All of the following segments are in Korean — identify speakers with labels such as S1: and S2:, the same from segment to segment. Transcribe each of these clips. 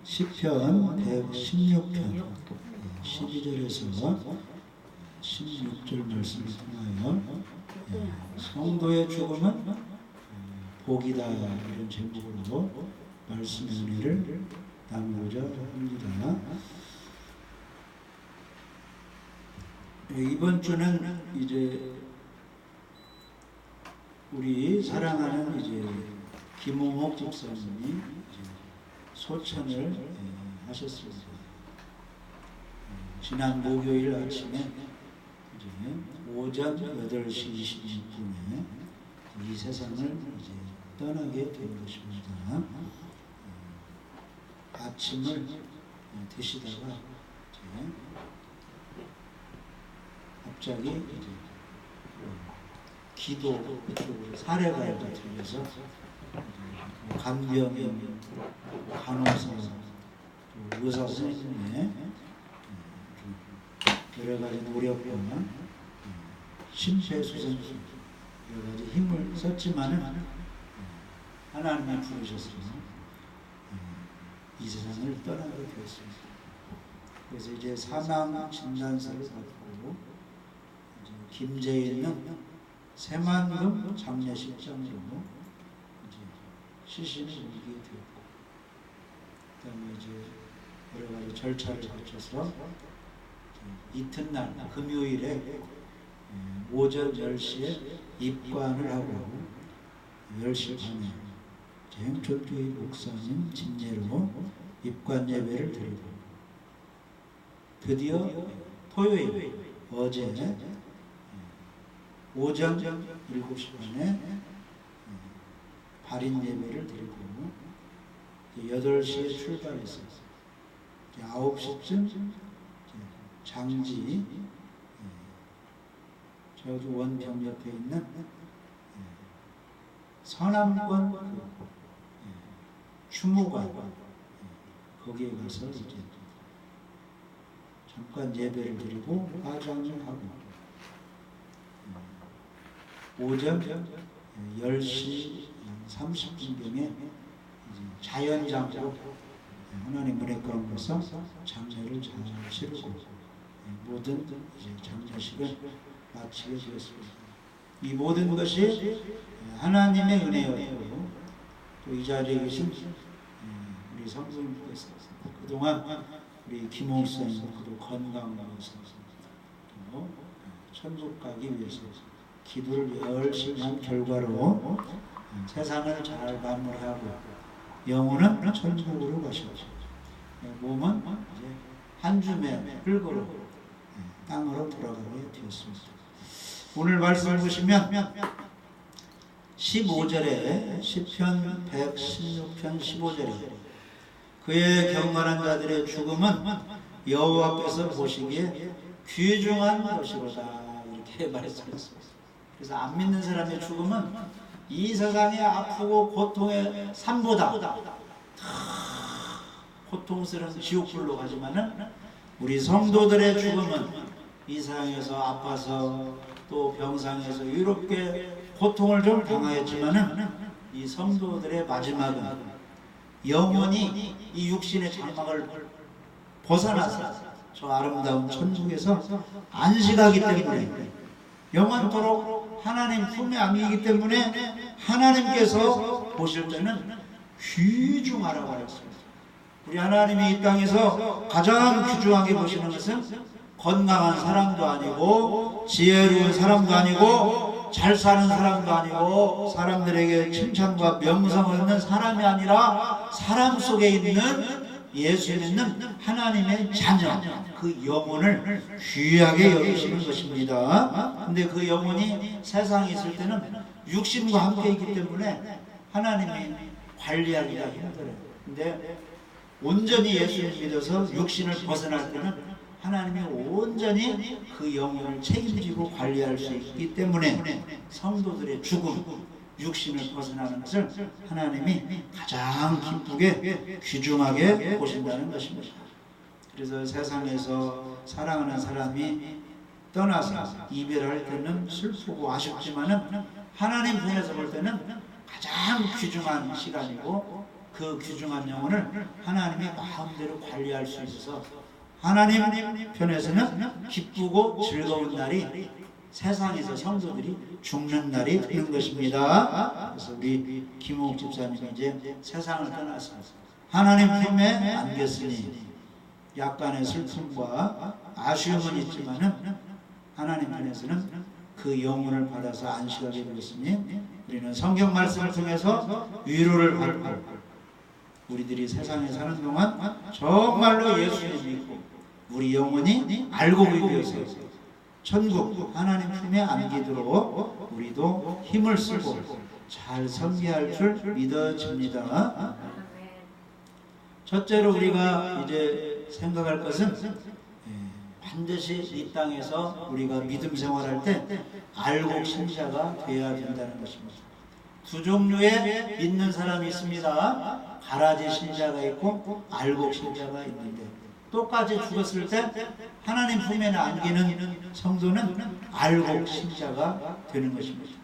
S1: 시편 116편 12절에서 16절 말씀을 통하여 성도의 죽음은 복이다 이런 제목으로 말씀의 은혜를 나누고자 합니다. 이번 주는 이제 우리 사랑하는 이제 김홍옥 집사님이 소천을 하셨습니다. 지난 목요일 아침에 이제 오전 8시 26분에 이 세상을 이제 떠나게 된 것입니다. 아침을 드시다가 갑자기 이제 기도 쪽으로 사례가 들려서 간병인, 간호사, 의사 선생님의 여러 가지 노력과 심폐소생술 여러 가지 힘을 썼지만은 하나님이 부르셔서 이 세상을 떠나게 되었습니다. 그래서 이제 사망 진단서를 받고 이제 김제에 있는 새만금 장례식장으로 시신을 옮기게 되었고, 그다음에 이제 여러 가지 절차를 거쳐서 이튿날 금요일에 오전 10시에 입관을 하고 10시 반에 행철교회 목사님 진례로 입관 예배를 드리고, 드디어 토요일 어제 오전 7시 반에 발인 예배를 드리고 8시에 출발해서 9시쯤 장지 저기 원평 옆에 있는 서남권 추모관 거기에 가서 이제 잠깐 예배를 드리고 화장을 하고 오전 10시 30분경에 자연장으로 하나님 은혜 가운데서 장례를 잘 치르고 모든 이제 장례식을 마치게 되었습니다. 이 모든 것이 하나님의 은혜였고, 또 이 자리에 계신 우리 성도님께서 그동안 우리 김홍수님 그도 건강하셔서 또 천국 가기 위해서 기도를 열심히 한 결과로 세상을 잘 마무리하고 영혼은 천국으로 가셨죠. 몸은 이제 한 줌의 흙으로 땅으로 돌아가게 되었습니다. 오늘 말씀을 보시면 15절에 시편 116편 15절에 그의 경건한 자들의 죽음은 여호와께서 보시기에 귀중한 것이로다 이렇게 말씀했습니다. 그래서 안 믿는 사람의 죽음은 이 세상에 아프고 고통의 삶보다 고통스러운 지옥불로 가지만은 우리 성도들의 죽음은 이 세상에서 아파서 또 병상에서 이롭게 고통을 좀 당하였지만은 이 성도들의 마지막은 영원히 이 육신의 장막을 벗어나서 저 아름다운 천국에서 안식하기 때문에 영원토록 하나님 품에 안기기 때문에 하나님께서 보실 때는 귀중하라고 하셨습니다. 우리 하나님이 이 땅에서 가장 귀중하게 보시는 것은 건강한 사람도 아니고 지혜로운 사람도 아니고 잘 사는 사람도 아니고 사람들에게 칭찬과 명성을 얻는 사람이 아니라 사람 속에 있는 예수 믿는 하나님의 자녀, 그 영혼을 귀하게 여기시는 것입니다. 근데 그 영혼이 세상에 있을 때는 육신과 함께 있기 때문에 하나님이 관리하기가 힘들어요. 근데 온전히 예수를 믿어서 육신을 벗어날 때는 하나님이 온전히 그 영혼을 책임지고 관리할 수 있기 때문에 성도들의 죽음, 육신을 벗어나는 것을 하나님이 가장 기쁘게 귀중하게 보신다는 것입니다. 그래서 세상에서 사랑하는 사람이 떠나서 이별할 때는 슬프고 아쉽지만은 하나님 편에서 볼 때는 가장 귀중한 시간이고 그 귀중한 영혼을 하나님이 마음대로 관리할 수 있어서 하나님 편에서는 기쁘고 즐거운 날이 세상에서 성도들이 죽는 날이 되는 것입니다. 그래서 우리 김홍욱 집사님이 이제 세상을 떠났습니다. 하나님 품에 안겼으니 약간의 슬픔과 아쉬움은 있지만은 하나님 편에서는 그 영혼을 받아서 안식하게 되었으니 우리는 성경 말씀을 통해서 위로를 받고 우리들이 세상에 사는 동안 정말로 예수를 믿고 우리 영혼이 알곡이 되어서 천국 하나님 품에 안기도록 우리도 힘을 쓰고 잘 섬기할 줄 믿어집니다. 첫째로 우리가 이제 생각할 것은 반드시 이 땅에서 우리가 믿음 생활할 때 알곡 신자가 되어야 된다는 것입니다. 두 종류의 믿는 사람이 있습니다. 가라지 신자가 있고 알곡 신자가 있는데 똑같이 죽었을 때 하나님 품에 안기는 성도는 알곡 신자가 되는 것입니다.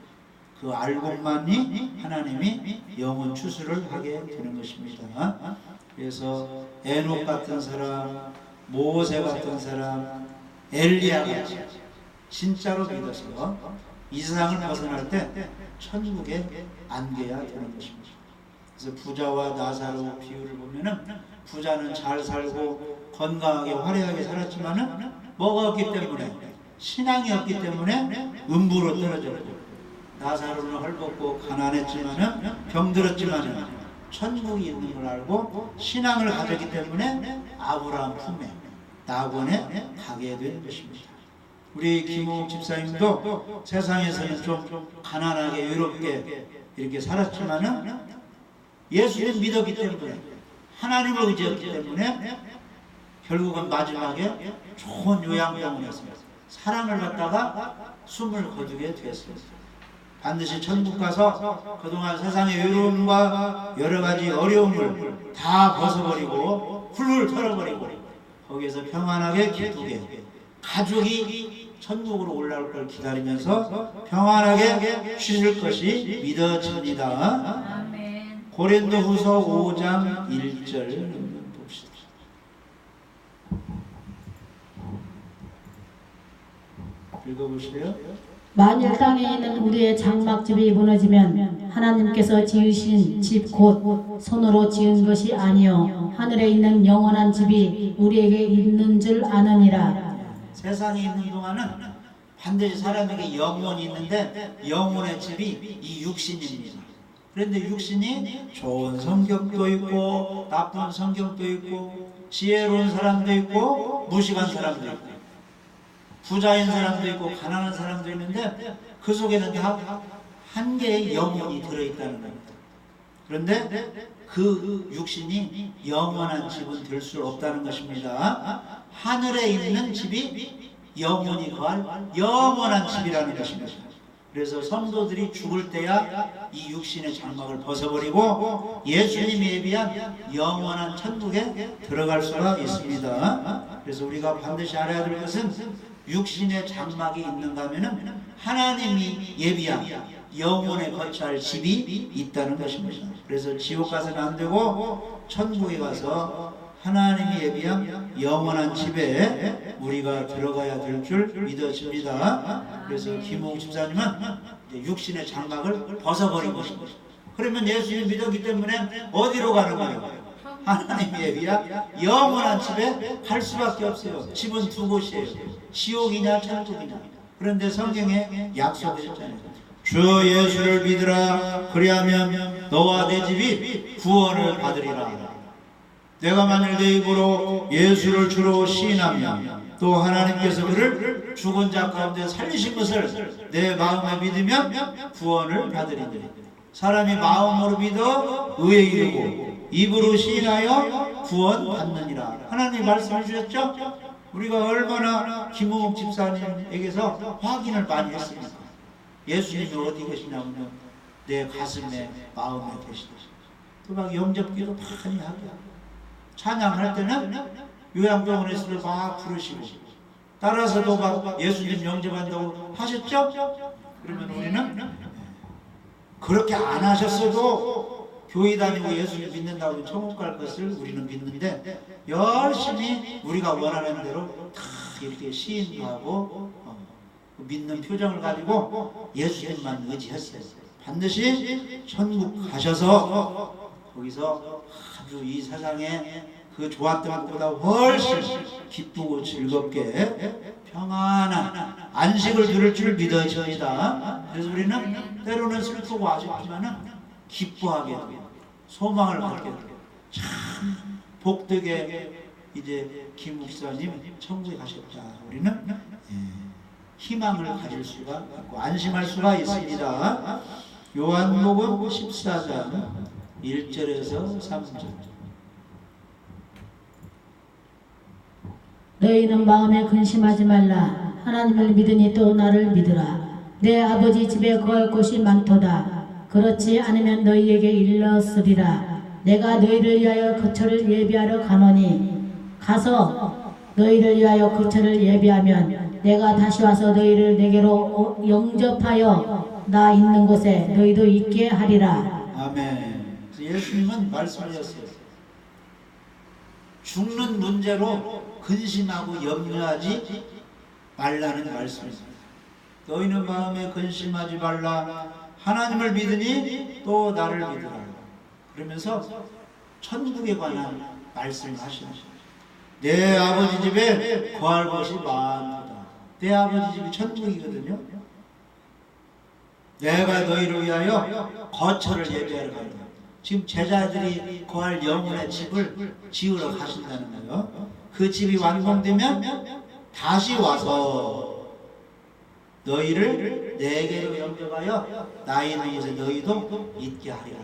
S1: 그 알곡만이 하나님이 영혼 추수를 하게 되는 것입니다. 그래서 에녹 같은 사람, 모세 같은 사람, 엘리야 같이 진짜로 믿어서 이 세상을 벗어날 때 천국에 안겨야 되는 것입니다. 그래서 부자와 나사로 비유를 보면은 부자는 잘 살고 건강하게 화려하게 살았지만은 뭐가 없기 때문에 신앙이 없기 때문에 음부로 떨어졌고 나사로는 헐벗고 가난했지만은 병들었지만은 천국이 있는 걸 알고 신앙을 가졌기 때문에 아브라함 품에 낙원에 가게 된 것입니다. 우리 김홍욱 집사님도 세상에서는 좀 가난하게 외롭게 이렇게 살았지만은 예수를 믿었기 때문에 하나님을 의지했기 때문에 결국은 마지막에 좋은 요양병원에서 사랑을 받다가 숨을 거두게 되었습니다. 반드시 천국 가서 그동안 세상의 외로움과 여러 가지 어려움을 다 벗어버리고 훌훌 털어버리고 거기에서 평안하게 기쁘게 가족이 천국으로 올라올 걸 기다리면서 평안하게 쉬실 것이 믿어집니다.
S2: 아멘.
S1: 고린도후서 5장 1절 봅시다. 읽어보실래요?
S3: 만일 땅에 있는 우리의 장막집이 무너지면 하나님께서 지으신 집 곧 손으로 지은 것이 아니요 하늘에 있는 영원한 집이 우리에게 있는 줄 아느니라.
S1: 세상에 있는 동안은 반드시 사람에게 영혼이 있는데 영혼의 집이 이 육신입니다. 그런데 육신이 좋은 성격도 있고 나쁜 성격도 있고 지혜로운 사람도 있고 무식한 사람도 있고 부자인 사람도 있고 가난한 사람도 있는데 그 속에는 다 한 개의 영혼이 들어있다는 겁니다. 그런데 그 육신이 영원한 집은 될 수 없다는 것입니다. 하늘에 있는 집이 영혼이 거할 영원한 집이라는 것입니다. 그래서 성도들이 죽을 때야 이 육신의 장막을 벗어버리고 예수님이 예비한 영원한 천국에 들어갈 수가 있습니다. 그래서 우리가 반드시 알아야 될 것은 육신의 장막이 있는가 하면은 하나님이 예비한 영혼에 거처할 집이 있다는 것입니다. 그래서 지옥 가서는 안 되고 천국에 가서 하나님이 예비한 영원한 집에 우리가 들어가야 될 줄 믿어집니다. 그래서 김홍욱 집사님은 육신의 장막을 벗어버린 것입니다. 그러면 예수님 믿었기 때문에 어디로 가는 거예요? 하나님 예비한 영원한 집에 갈 수밖에 없어요. 집은 두 곳이에요. 지옥이냐 천국이냐. 그런데 성경에 약속하셨잖아요. 주 예수를 믿으라. 그리하면 너와 내 집이 구원을 받으리라. 내가 만일 내 입으로 예수를 주로 시인하면 또 하나님께서 그를 죽은 자 가운데 살리신 것을 내 마음에 믿으면 구원을 받으리니 사람이 마음으로 믿어 의에 이르고 입으로 시인하여 구원 받느니라. 하나님이 말씀해 주셨죠? 우리가 얼마나 김홍욱 집사님에게서 확인을 많이 했습니까? 예수님이 어디 계시냐면 내 가슴에 마음에 계시다. 또 막 영접기도 많이 하고 찬양할 때는 요양병원에서도 막 부르시고 따라서도 막 예수님 영접한다고 하셨죠? 그러면 우리는 그렇게 안 하셨어도 교회 다니고 예수를 믿는다고 천국 갈 것을 우리는 믿는데 열심히 우리가 원하는 대로 다 이렇게 시인도 하고 믿는 표정을 가지고 예수님만 의지했어요. 반드시 천국 가셔서 거기서 아주 이 세상에 그 좋았던 것보다 훨씬 기쁘고 즐겁게 평안한 안식을 누릴 줄 믿어집니다. 그래서 우리는 때로는 슬프고 아쉽지만은 기뻐하게 되고 소망을 갖게 되고 참 복되게 이제 김 목사님 천국에 가셨다. 우리는 희망을 가질 수가 있고 안심할 수가 있습니다. 요한복음 14장 1절에서 3절.
S3: 너희는 마음에 근심하지 말라. 하나님을 믿으니 또 나를 믿으라. 내 아버지 집에 거할 곳이 많도다. 그렇지 않으면 너희에게 일렀으리라. 내가 너희를 위하여 거처를 예비하러 가노니 가서 너희를 위하여 거처를 예비하면 내가 다시 와서 너희를 내게로 영접하여 나 있는 곳에 너희도 있게 하리라.
S1: 아멘. 예수님은 말씀하셨어요. 죽는 문제로 근심하고 염려하지 말라는 말씀입니다. 너희는 마음에 근심하지 말라. 하나님을 믿으니 또 나를 믿으라. 그러면서 천국에 관한 말씀을 하시는 거예요. 내 아버지 집에 거할 곳이 많도다. 내 아버지 집이 천국이거든요. 내가 너희를 위하여 거처를 예비하러 간다. 지금 제자들이 거할 영혼의 집을 지으러 가신다는 거예요. 그 집이 완성되면 다시 와서 너희를 내게로 영접하여 나 있는 곳에 너희도 있게 하리라.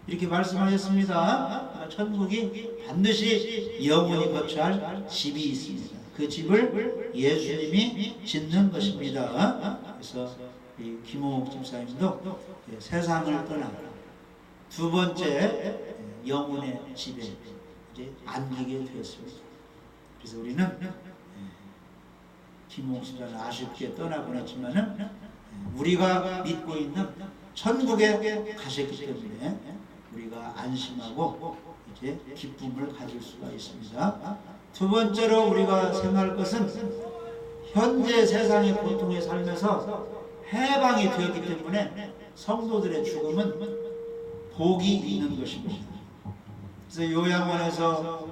S1: 이렇게 말씀하셨습니다. 천국이 반드시 영혼이 거처할 집이 있습니다. 그 집을 예수님이 짓는 것입니다. 그래서 이 김호옥 집사님도 세상을 떠나 두 번째 영혼의 집에 이제 안기게 되었습니다. 그래서 우리는 김호옥 집사는 아쉽게 떠나보냈지만은 우리가 믿고 있는 천국에 가셨기 때문에 우리가 안심하고 이제 기쁨을 가질 수가 있습니다. 두 번째로 우리가 생각할 것은 현재 세상의 고통에 살면서 해방이 되었기 때문에 성도들의 죽음은 복이 있는 것입니다. 그래서 요양원에서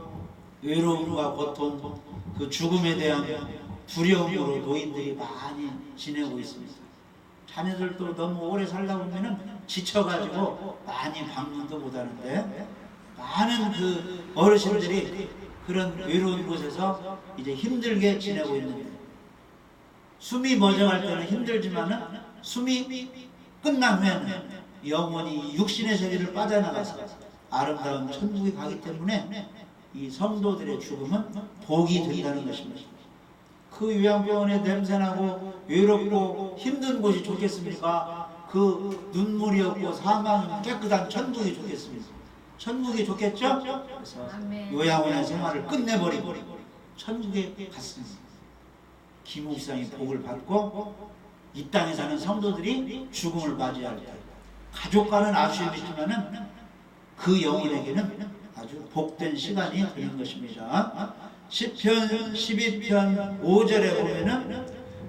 S1: 외로움과 고통, 그 죽음에 대한 두려움으로 노인들이 많이 지내고 있습니다. 자녀들도 너무 오래 살다 보면은 지쳐가지고 많이 방문도 못하는데 많은 그 어르신들이 그런 외로운 곳에서 이제 힘들게 지내고 있는데 숨이 멎어갈 때는 힘들지만은 숨이 끝난 후에는 영원히 육신의 세계를 빠져나가서 아름다운 천국에 가기 때문에 이 성도들의 죽음은 복이 된다는 것입니다. 그 요양병원에 냄새나고 외롭고 힘든 곳이 좋겠습니까? 그 눈물이 없고 사망 깨끗한 천국이 좋겠습니까? 천국이 좋겠죠? 그래서 요양원의 생활을 끝내버리고 천국에 갔습니다. 김옥상이 복을 받고 이 땅에 사는 성도들이 죽음을 맞이할 때 가족과는 아쉬움이 있지만은 그 영혼에게는 아주 복된 시간이 되는 것입니다. 시편 12편 5절에 보면은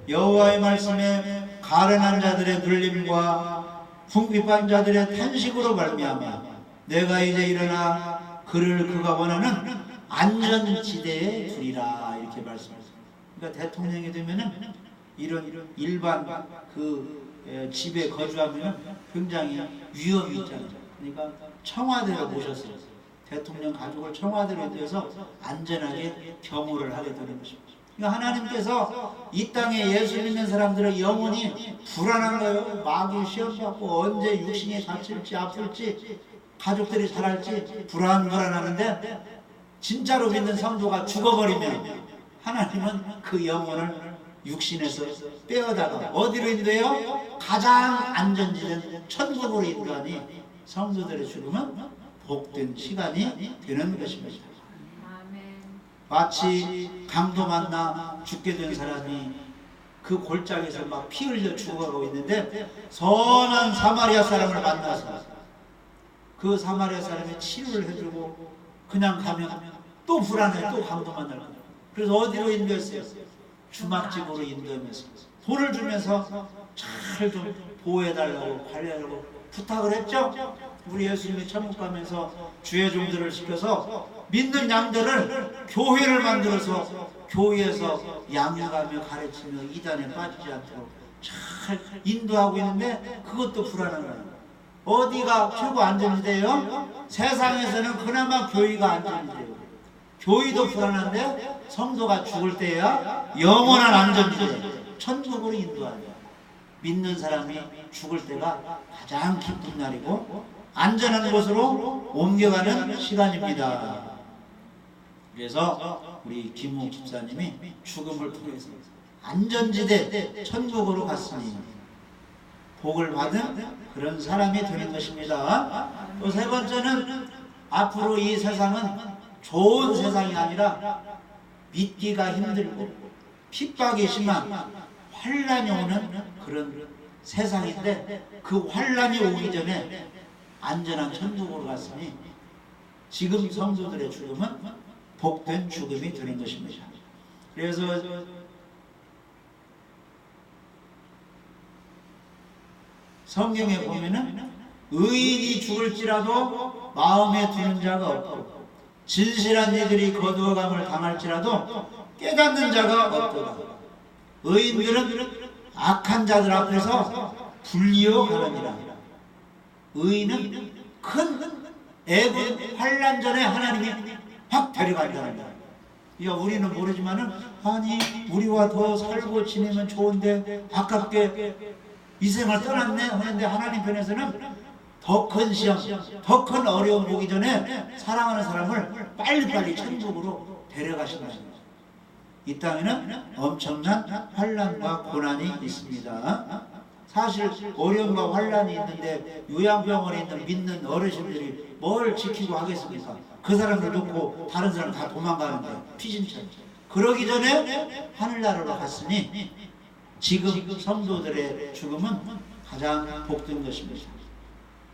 S1: 여호와의 말씀에 가련한 자들의 불림과 궁핍한 자들의 탄식으로 말미암아 내가 이제 일어나 그를 그가 원하는 안전지대에 두리라 이렇게 말씀하셨습니다. 그러니까 대통령이 되면은 이런 일반 그 집에 거주하면은 굉장히 위험이 있잖아요. 그러니까 청와대로 모셨어요. 대통령 가족을 청와대로 들여서 안전하게 경호를 하게 되는 것입니다. 그러니까 하나님께서 이 땅에 예수 믿는 사람들의 영혼이 불안한 거예요. 마귀 시험 받고 언제 육신이 다칠지 아플지 가족들이 살할지 불안하는데 진짜로 믿는 성도가 죽어버리면 하나님은 그 영혼을 육신에서 빼어다가 어디로 인도해요? 가장 안전지대는 천국으로 인도하니 성도들의 죽음은 복된 시간이 되는 것입니다. 마치 강도 만나 죽게 된 사람이 그 골짜기에서 막 피 흘려 죽어가고 있는데 선한 사마리아 사람을 만나서 그 사마리아 사람이 치료를 해주고 그냥 가면 또 불안해, 또 강도만 날고. 그래서 어디로 인도했어요? 주막집으로 인도하면서 돈을 주면서 잘 좀 보호해달라고 관리하라고 부탁을 했죠. 우리 예수님이 천국 가면서 주의 종들을 시켜서 믿는 양들을 교회를 만들어서 교회에서 양육하며 가르치며 이단에 빠지지 않도록 잘 인도하고 있는데 그것도 불안한 거예요. 어디가 최고 안전지대예요? 세상에서는 그나마 교회가 안전지대예요. 교회도 불안한데 성도가 죽을 때야 영원한 안전지대 천국으로 인도하죠. 믿는 사람이 죽을 때가 가장 기쁜 날이고 안전한 곳으로 옮겨가는 시간입니다. 그래서 우리 김웅 집사님이 죽음을 통해서 안전지대 천국으로 갔으니 복을 받은 그런 사람이 되는 것입니다. 또 세 번째는 앞으로 이 세상은 좋은 세상이 아니라 믿기가 힘들고 핍박이 심한 환란이 오는 그런 세상인데 그 환란이 오기 전에 안전한 천국으로 갔으니 지금 성도들의 죽음은 복된 죽음이 되는 것입니다. 그래서 성경에 보면은 의인이 죽을지라도 마음에 두는 자가 없고 진실한 이들이 거두어감을 당할지라도 깨닫는 자가 없도다. 의인들은 악한 자들 앞에서 불리어 가느니라. 의인은 큰 애군 환란 전에 하나님이 확 데려간다는 거야. 그러니까 우리는 모르지만은 아니 우리와 더 살고 지내면 좋은데 아깝게 이 생을 떠났네 하는데 하나님 편에서는 더 큰 시험, 더 큰 어려움 오기 전에 사랑하는 사람을 빨리빨리 천국으로 데려가신다. 이 땅에는 엄청난 환란과 고난이 있습니다. 사실 어려움과 환란이 있는데 요양병원에 있는 믿는 어르신들이 뭘 지키고 하겠습니까? 그 사람들 놓고 다른 사람 다 도망가는데 피신처럼. 그러기 전에 하늘나라로 갔으니 지금 성도들의 죽음은 가장 복된 것입니다.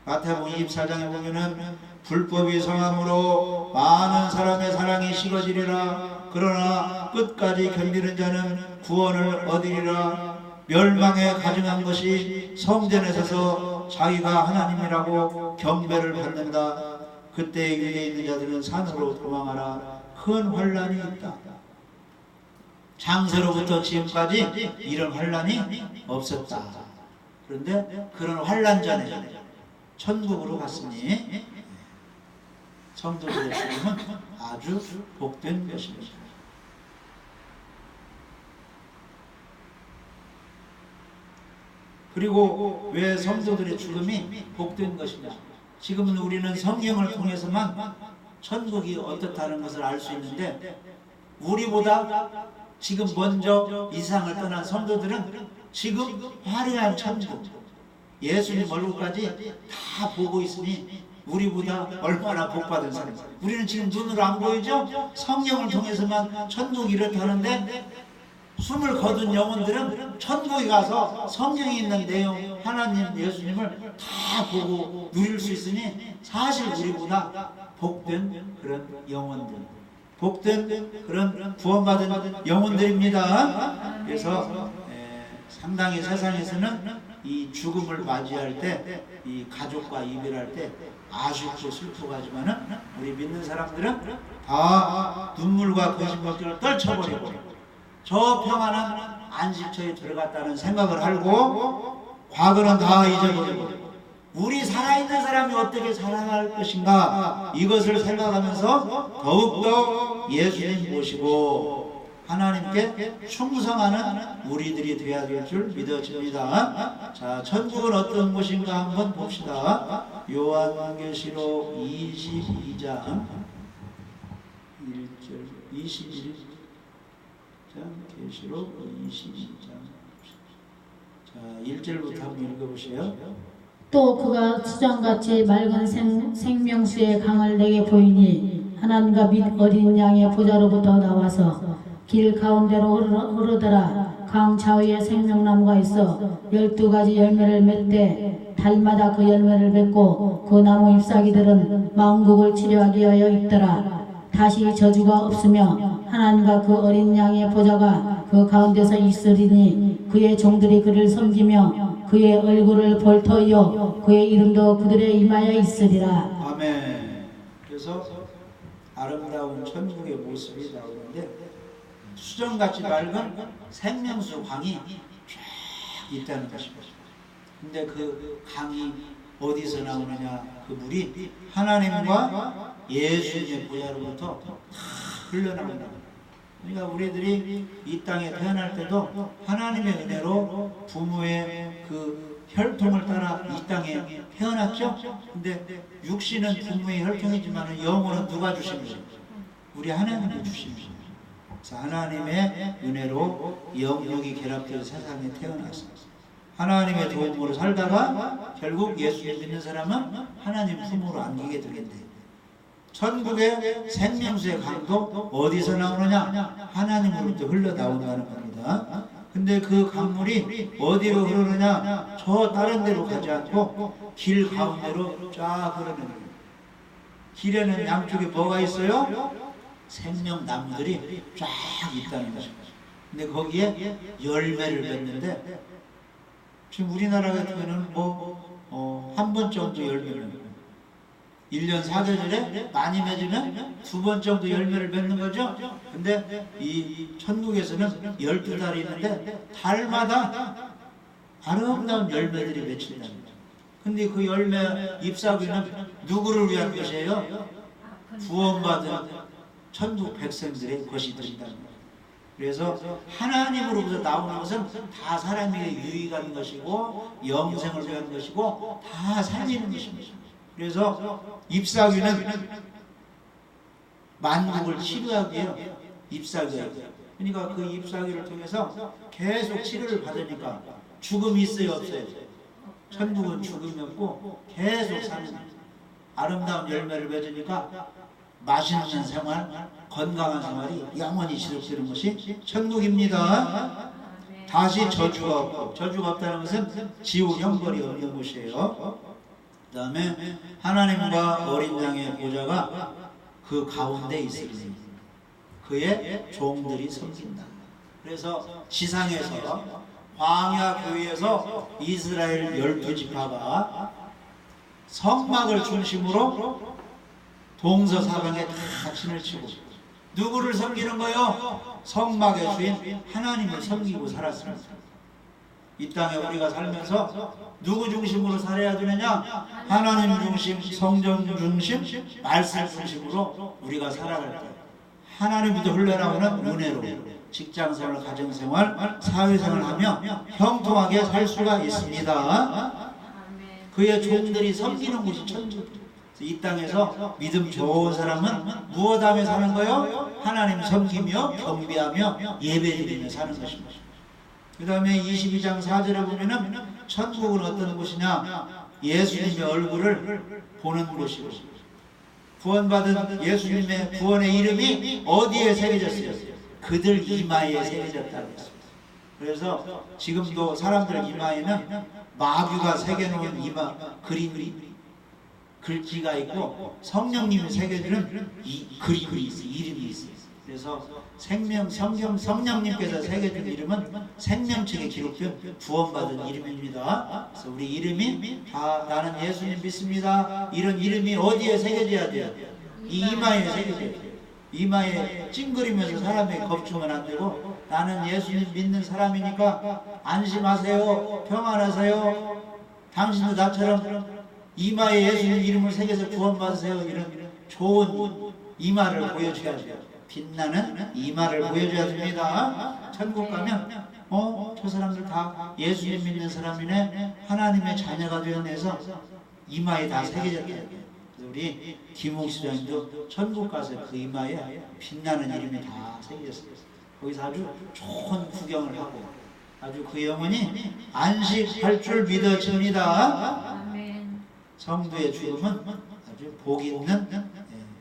S1: 마태복음 24장에 보면은 불법이 성함으로 많은 사람의 사랑이 식어지리라. 그러나 끝까지 견디는 자는 구원을 얻으리라. 멸망에 가증한 것이 성전에 서서 자기가 하나님이라고 경배를 받는다. 그때 위에 있는 자들은 산으로 도망하라. 큰 환란이 있다. 창세로부터 지금까지 이런 환란이 없었다. 그런데 그런 환란 전에 천국으로 갔으니 성도들의 죽음은 아주 복된 것입니다. 그리고 왜 성도들의 죽음이 복된 것이냐? 지금 우리는 성경을 통해서만 천국이 어떻다는 것을 알 수 있는데 우리보다 지금 먼저 이 세상을 떠난 성도들은 지금 화려한 천국 예수님 얼굴까지 다 보고 있으니 우리보다 얼마나 복받은 사람. 우리는 지금 눈으로 안 보이죠? 성경을 통해서만 천국이 이렇다는데 숨을 거둔 영혼들은 천국에 가서 성경에 있는 내용 하나님 예수님을 다 보고 누릴 수 있으니 사실 우리보다 복된 그런 영혼들, 복된 그런 구원받은 영혼들입니다. 그래서 상당히 세상에서는 이 죽음을 맞이할 때, 이 가족과 이별할 때 아쉽고 슬프고 하지만은 우리 믿는 사람들은 다 눈물과 거짓말들을 떨쳐버리고 저 평안한 안식처에 들어갔다는 생각을 하고 과거는 다 잊어버리고 우리 살아있는 사람이 어떻게 살아갈 것인가 이것을 생각하면서 더욱더 예수님 모시고 하나님께 충성하는 우리들이 되어야 될 줄 믿어집니다. 자, 천국은 어떤 곳인가 한번 봅시다. 요한계시록 22장 1절 21장 계시록 22장 자 1절부터 한번 읽어보세요.
S3: 또 그가 수정같이 맑은 생명수의 강을 내게 보이니 하나님과 및 어린 양의 보좌로부터 나와서 길 가운데로 흐르더라. 강 좌우에 생명나무가 있어 12가지 열매를 맺되 달마다 그 열매를 맺고 그 나무 잎사귀들은 만국을 치료하기 위하여 있더라. 다시 저주가 없으며 하나님과 그 어린 양의 보좌가 그 가운데서 있으리니 그의 종들이 그를 섬기며 그의 얼굴을 볼 터이요 그의 이름도 그들의 이마에 있으리라.
S1: 아멘. 그래서 아름다운 천국의 모습이 나오는데 수정같이 밝은 생명수 강이 쫙 있다는 것입니다. 근데 그 강이 어디서 나오느냐? 그 물이 하나님과 예수님의 보좌로부터 다 흘러나온다. 그러니까 우리들이 이 땅에 태어날 때도 하나님의 은혜로 부모의 그 혈통을 따라 이 땅에 태어났죠. 근데 육신은 부모의 혈통이지만 영혼은 누가 주신 거예요? 우리 하나님이 주신 거예요. 그래서 하나님의 은혜로 영육이 결합되어 세상에 태어났습니다. 하나님의 도움으로 살다가 결국 예수를 믿는 사람은 하나님 품으로 안기게 되겠네요. 천국의 생명수의 강도 어디서 나오느냐? 하나님으로부터 흘러나온다는 겁니다. 근데 그 강물이 어디로 흐르느냐? 저 다른 데로 가지 않고 길 가운데로 쫙 흐르는 거예요. 길에는 양쪽에 뭐가 있어요? 생명나무들이 쫙 있다는 것입니다. 근데 거기에 열매를 맺는데 지금 우리나라 같은 경우는 한 번 정도 열매를 1년 4계절에 많이 맺으면 2번 정도 열매를 맺는 거죠. 근데 이 천국에서는 12달이 있는데 달마다 아름다운 열매들이 맺힌다는 거죠. 근데 그 열매 잎사귀는 누구를 위한 것이에요? 구원받은 천국 백성들의 것이 된다는 거죠. 그래서 하나님으로부터 나오는 것은 다 사람에게 유익한 것이고 영생을 위한 것이고 다 살리는 것입니다. 그래서 잎사귀는 만국을 치료하기 위해 잎사귀예요. 그러니까 그 잎사귀를 통해서 계속 치료를 받으니까 죽음이 있어요, 없어요? 천국은 죽음이 없고 계속 사는 아름다운 열매를 맺으니까 맛있는 생활, 건강한 생활이 영원히 지속되는 것이 천국입니다. 다시 저주가 없고, 저주가 없다는 것은 지옥 형벌이 없는 곳이에요. 그 다음에 하나님과 어린 양의 보좌가 그 가운데 있으리니 그의 종들이 섬긴다. 그래서 지상에서 광야 교회에서 이스라엘 12지파가 성막을 중심으로 동서사방에 다 진을 치고 누구를 섬기는 거요? 성막의 주인 하나님을 섬기고 살았습니다. 이 땅에 우리가 살면서 누구 중심으로 살아야 되느냐? 하나님 중심, 성전 중심, 말씀 중심으로 우리가 살아갈 때 하나님부터 흘러나오는 은혜로 직장생활, 가정생활, 사회생활을 하며 형통하게 살 수가 있습니다. 그의 종들이 섬기는 곳이 천국입니다. 이 땅에서 믿음 좋은 사람은 무엇하며 사는 거요? 하나님 섬기며 경배하며 예배드리며 사는 것입니다. 그 다음에 22장 4절에 보면은 천국은 어떤 곳이냐? 예수님의 얼굴을 보는 곳이고 구원받은 예수님의 구원의 이름이 어디에 새겨졌어요? 그들 이마에 새겨졌다고 했습니다. 그래서 지금도 사람들 이마에는 마귀가 새겨놓은 이마 그림이 글귀가 있고 성령님이 새겨주는 이 그림이 있어요. 이름이 있어요. 그래서 성령님께서 새겨준 이름은 생명책에 기록된 구원받은 이름입니다. 그래서 우리 이름이 나는 예수님 믿습니다. 이런 이름이 어디에 새겨져야 돼요? 이 이마에 새겨져야 돼요. 이마에 찡그리면서 사람에게 겁주면 안 되고 나는 예수님 믿는 사람이니까 안심하세요. 평안하세요. 당신도 나처럼 이마에 예수님 이름을 새겨서 구원받으세요. 이런 좋은 이마를 보여줘야 돼요. 빛나는 이마를 보여줘야 됩니다. 천국 가면 저 사람들 다 예수님 믿는 사람이네. 하나님의 자녀가 되어내서 이마에 다 새겨졌대요. 우리 김홍수장님도 천국 가서 그 이마에 빛나는 이름이 다 새겨졌어요. 거기서 아주 좋은 구경을 하고 아주 그 영혼이 안식할 줄 믿어집니다. 성도의 죽음은 아주 복 있는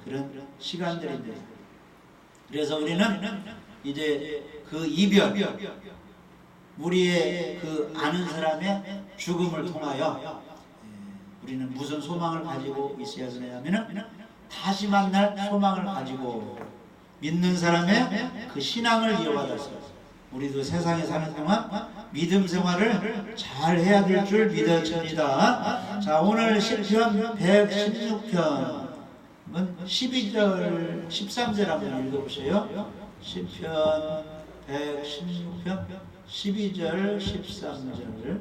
S1: 그런 시간들입니다. 그래서 우리는 이제 그 이별, 우리의 그 아는 사람의 죽음을 통하여 우리는 무슨 소망을 가지고 있어야 되냐면은 다시 만날 소망을 가지고 믿는 사람의 그 신앙을 이어받았어요. 우리도 세상에 사는 동안 믿음 생활을 잘 해야 될 줄 믿어집니다. 자, 오늘 시편 116편은 12절, 13절 한번 읽어보세요. 시편 116편 12절, 13절.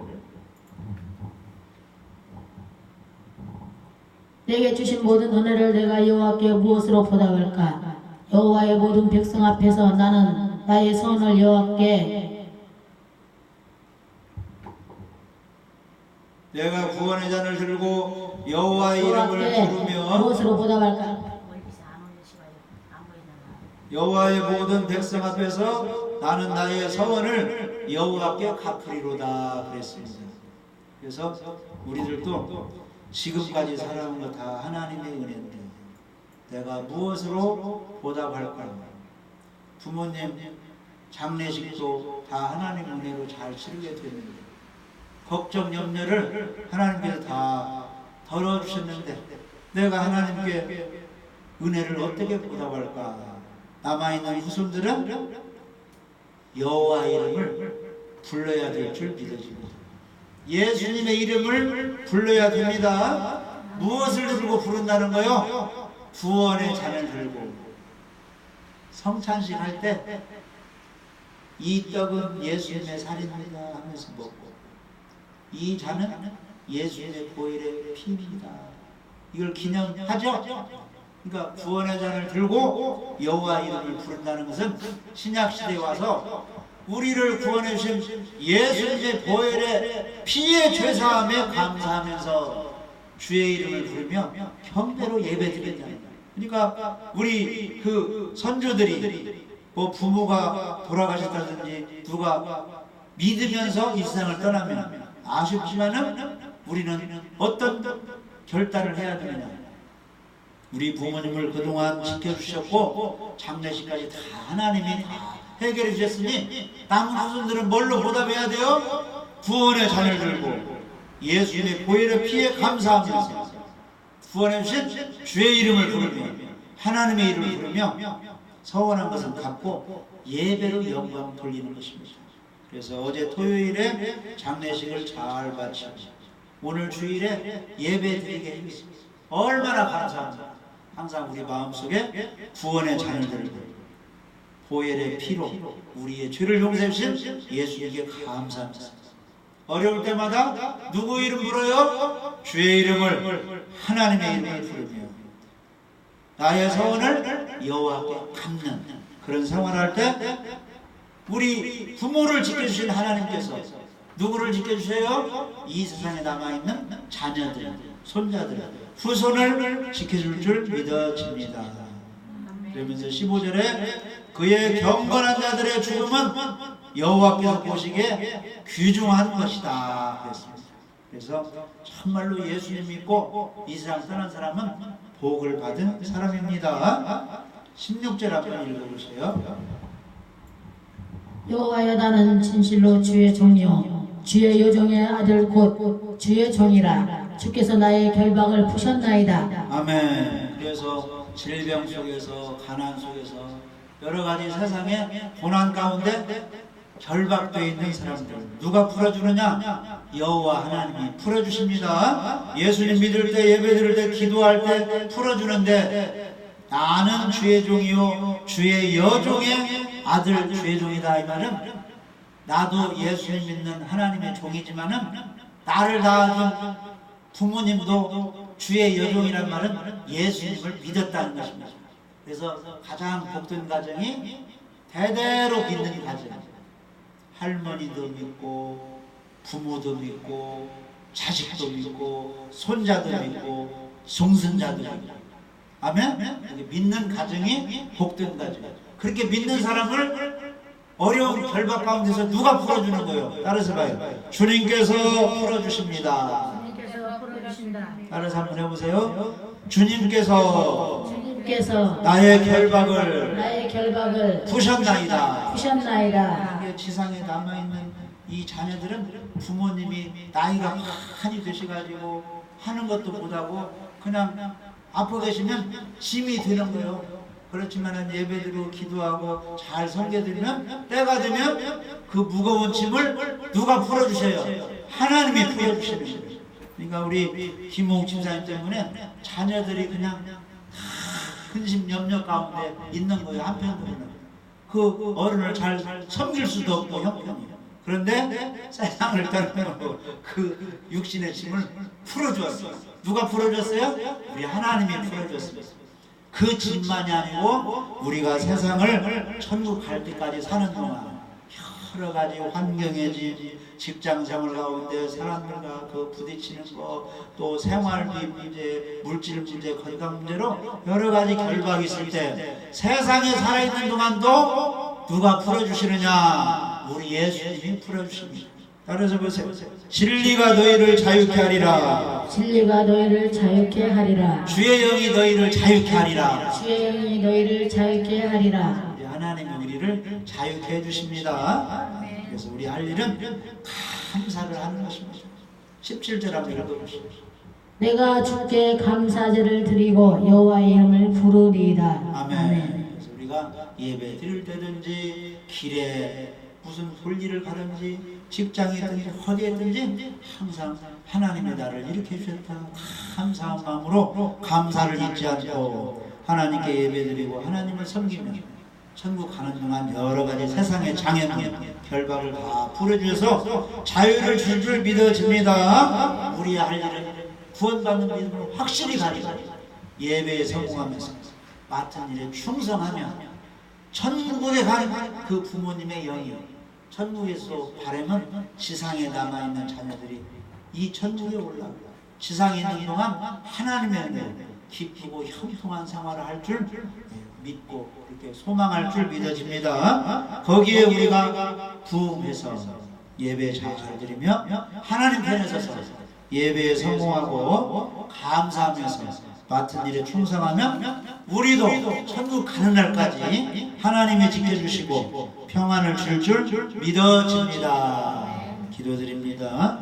S3: 내게 주신 모든 은혜를 내가 여호와께 무엇으로 보답할까? 여호와의 모든 백성 앞에서 나는 나의 선을 여호와께
S1: 내가 구원의 잔을 들고 여호와의 이름을 부르며
S3: 무엇으로 보답할까?
S1: 여호와의 모든 백성 앞에서 나는 나의 서원을 여호와께 갚으리로다 그랬습니다. 그래서 우리들도 지금까지 살아온 거 다 하나님의 은혜인데 내가 무엇으로 보답할까? 부모님 장례식도 다 하나님 은혜로 잘 치르게 됐는데 걱정 염려를 하나님께서 다 덜어주셨는데 내가 하나님께 은혜를 어떻게 보답할까? 남아있는 후손들은 여호와 이름을 불러야 될 줄 믿어집니다. 예수님의 이름을 불러야 됩니다. 무엇을 들고 부른다는 거요? 구원의 잔을 들고 성찬식 할 때 이 떡은 예수님의 살입니다 하면서 먹고 이 잔은 예수님의 보혈의 피입니다. 이걸 기념하죠? 그러니까 구원의 잔을 들고 여호와 이름을 부른다는 것은 신약시대에 와서 우리를 구원해 주신 예수님의 보혈의 피의 죄사함에 감사하면서 주의 이름을 부르며 경배로 예배드린다. 그러니까 우리 그 선조들이 뭐 부모가 돌아가셨다든지 누가 믿으면서 이 세상을 떠나면 아쉽지만은 우리는 어떤 결단을 해야 되느냐. 우리 부모님을 그동안 지켜주셨고 장례식까지 다 하나님이 다 해결해 주셨으니 남은 후손들은 뭘로 보답해야 돼요? 구원의 잔을 들고 예수님의 보혈의 피에 감사하면서 구원해 주신 주의 이름을 부르며 하나님의 이름을 부르며 서원한 것은 갚고 예배로 영광 돌리는 것입니다. 그래서 어제 토요일에 장례식을 잘 마치고 오늘 주일에 예배 드리게 해주셨습니다. 얼마나 감사합니다. 항상 우리 마음속에 구원의 잔을 들고 보혈의 피로 우리의 죄를 용서해 주신 예수님께 감사합니다. 어려울 때마다 누구 이름 불어요? 주의 이름을 하나님의 이름을 부르며 나의 서원을 여호와께 갚는 그런 생활할 때 우리 부모를 지켜주신 하나님께서 누구를 지켜주세요? 이 세상에 남아있는 자녀들, 손자들, 후손을 지켜줄 줄 믿어집니다. 그러면서 15절에 그의 경건한 자들의 죽음은 여호와께서 보시기에 귀중한 것이다 그랬습니다. 그래서 참말로 예수님 믿고 이 세상 떠난 사람은 복을 받은 사람입니다. 16절 한번 읽어보세요.
S3: 여호와여 나는 진실로 주의 종이요 주의 여종의 아들 곧 주의 종이라 주께서 나의 결박을 푸셨나이다.
S1: 아멘. 그래서 질병 속에서 가난 속에서 여러 가지 세상의 고난 가운데 결박되어 있는 사람들 누가 풀어주느냐? 여호와 하나님이 풀어주십니다. 예수님 믿을 때 예배 드릴 때 기도할 때 풀어주는데 나는 주의 종이요 주의 여종의 아들 주의 종이다 이 말은 나도 예수님 믿는 하나님의 종이지만은 나를 낳아준 부모님도 주의 여종이란 말은 예수님을 믿었다는 것입니다. 그래서 가장 복된 가정이 대대로 믿는 가정. 할머니도 믿고 부모도 믿고 자식도 믿고 손자도 믿고 종손자도 믿고 아멘? 믿는 가정이 복된 가정. 그렇게 믿는 사람을 어려운 결박 가운데서 누가 풀어주는 거예요? 따라서 봐요. 주님께서 풀어주십니다. 따라서 한번 해보세요. 주님께서 나의 결박을 푸셨나이다.
S3: 푸셨나이다.
S1: 이게 지상에 남아있는 이 자녀들은 부모님이 나이가 많이 드셔가지고 하는 것도 못하고 그냥 아파 계시면 짐이 되는 거예요. 그렇지만 예배드리고 기도하고 잘 섬겨드리면 때가 되면 그 무거운 짐을 누가 풀어주셔요? 하나님이 풀어주시는 거예요. 그러니까 우리 김홍 집사님 때문에 자녀들이 그냥 근심 염려 가운데 있는 거예요. 한편으로는 그 어른을 잘 섬길 수도 없고 형편이에요. 그런데 세상을 떠나고 그 육신의 짐을 풀어주었어요. 누가 풀어줬어요? 우리 하나님이 풀어줬어요. 그 짐만이 아니고 우리가 세상을 천국 갈 때까지 사는 동안 여러 가지 환경의 짐, 직장 생활 가운데 사람들과 그 부딪히는 거, 또 생활비 문제, 물질 문제, 건강 문제로 여러 가지 결박이 있을 때 세상에 살아있는 동안도 누가 풀어주시느냐? 우리 예수님이 풀어주십니다. 따라서 보세요. 진리가 너희를 자유케 하리라.
S3: 진리가 너희를 자유케 하리라.
S1: 주의 영이 너희를 자유케 하리라.
S3: 주의 영이 너희를 자유케 하리라.
S1: 하나님은 우리를 자유케 해주십니다. 그래서 우리 할 일은 감사를 하는 것입니다. 17절 한번 읽어보시죠.
S3: 내가 주께 감사제를 드리고 여호와의 이름을 부르리이다.
S1: 아멘. 그래서 우리가 예배 드릴 때든지 길에 무슨 볼일을 가든지 직장이든지 어디에든지 항상 하나님의 나를 이렇게 주셨다 감사한 마음으로 감사를 잊지 않고 하나님께 예배드리고 하나님을 섬기면 천국 가는 동안 여러 가지 세상의 장애물 결박을 다 풀어주셔서 자유를 줄 줄 믿어집니다. 우리의 할 일은 구원받는 믿음으로 확실히 가리고 예배에 성공하면서 맡은 일에 충성하며 천국에 가는 그 부모님의 영이요. 천국에서 바라면 지상에 남아있는 자녀들이 이 천국에 올라가 지상에 있는 동안 하나님의 은혜 기쁘고 형통한 생활을 할 줄 믿고 이렇게 소망할 줄 믿어집니다. 거기에 우리가 부응해서 예배 잘 드리며 하나님 편에 서서 예배에 성공하고 감사하면서 맡은 일에 충성하면 우리도 천국 가는 날까지 하나님이 지켜주시고 평안을 줄 믿어집니다. 기도드립니다.